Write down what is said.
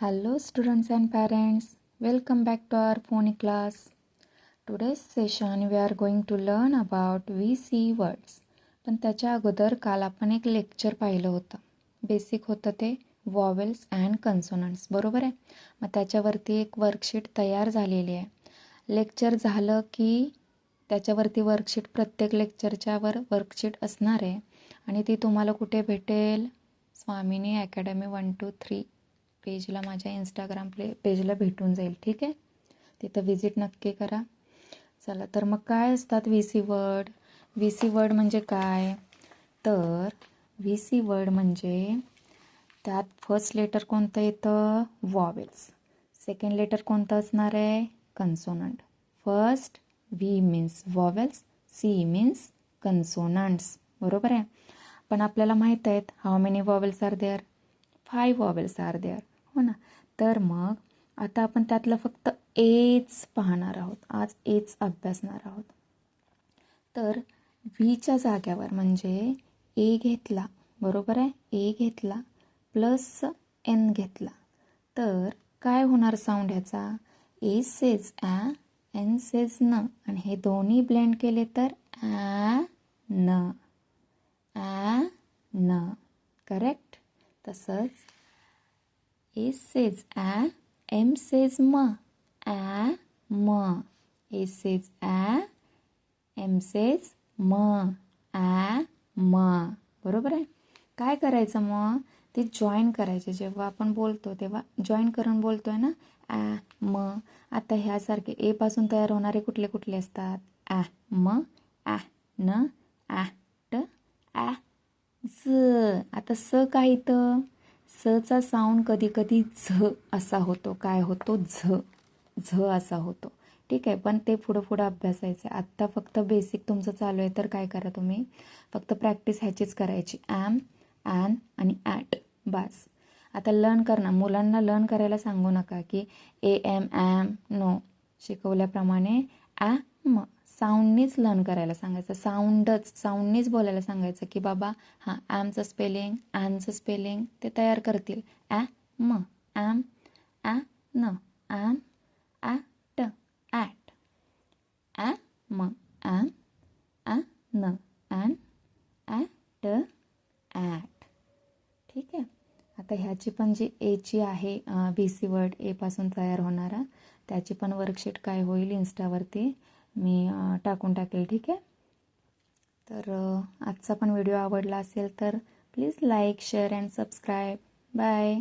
Hello students and parents, welcome back to our phonics class. Today's session we are going to learn about VC words. पण त्याच्या अगोदर काल आपण एक lecture पाहिलं होतं. बेसिक होतं ते वॉवेल्स अँड कन्सोनंट्स, बरोबर आहे. मग त्याच्यावरती एक वर्कशीट तयार झालेली आहे. लेक्चर झालं की त्याच्यावरती वर्कशीट प्रत्येक लेक्चरच्या वर वर्कशीट असणार आहे आणि ती तुम्हाला कुठे भेटेल? स्वामिनी अकॅडमी 1 2 3 पेजला, माझ्या इंस्टाग्राम पेजला भेटून जाईल. ठीक आहे, तिथं विजिट नक्की करा. चला तर मग काय असतात V C word? V C word म्हणजे काय? तर व्ही सी वर्ड म्हणजे त्यात फर्स्ट लेटर कोणतं येतं? वॉवेल्स. सेकंड लेटर कोणतं असणार आहे? Consonant. First V means vowels, C means consonants, बरोबर आहे. पण आपल्याला माहीत आहेत how many vowels are there? 5 vowels are there, हो ना. तर मग आता आपण त्यातलं फक्त एच पाहणार आहोत. आज एच अभ्यासणार आहोत. तर व्हीच्या जाग्यावर म्हणजे ए घेतला, बरोबर आहे. ए घेतला प्लस एन घेतला तर काय होणार साऊंड ह्याचा? ए सेज ॲ, एन सेज न, आणि हे दोन्ही ब्लेंड केले तर ॲ न, ॲ न. करेक्ट. तसंच ए सेज ॲ, एम सेज म, ॲ म. ए सेज ॲ, एम सेज म, ॲ म. बरोबर आहे. काय करायचं मग? ते जॉईन करायचे. जेव्हा आपण बोलतो तेव्हा जॉईन करून बोलतोय ना, ॲ म. आता ह्यासारखे ए पासून तयार होणारे कुठले कुठले असतात? ॲ म, ॲ न, ॲ ट, ॲ ज. आता स काय इथं? सचा साऊंड कधी कधी झ असा होतो. काय होतो? झ, झ असा होतो. ठीक आहे, पण ते पुढं पुढं अभ्यासायचं आहे. आत्ता फक्त बेसिक तुमचं चालू आहे, तर काय करा तुम्ही? फक्त प्रॅक्टिस ह्याचीच करायची. ॲम, ॲन आणि ॲट, बस. आता लर्न करणार. मुलांना लर्न करायला सांगू नका की ए एम ॲम, नो. शिकवल्याप्रमाणे ॲ म साऊंडनीच लर्न करायला सांगायचं. साऊंडनीच बोलायला सांगायचं की बाबा हां, ॲमचं स्पेलिंग, ॲनचं स्पेलिंग ते तयार करतील. ॲ म, ॲम, ॲ न, ॲम, ॲ ट, ॲट, ॲ म, ॲम, ॲ न, ॲन, ॲ ट, ॲट. ठीक आहे. आता ह्याची पण जी एची आहे व्ही सी वर्ड, एपासून तयार होणारा, त्याची पण वर्कशीट काय होईल इंस्टावरती मी टाकून टाकेल. ठीक आहे. तर आजचा पण व्हिडिओ आवडला असेल तर please like, share and subscribe. Bye.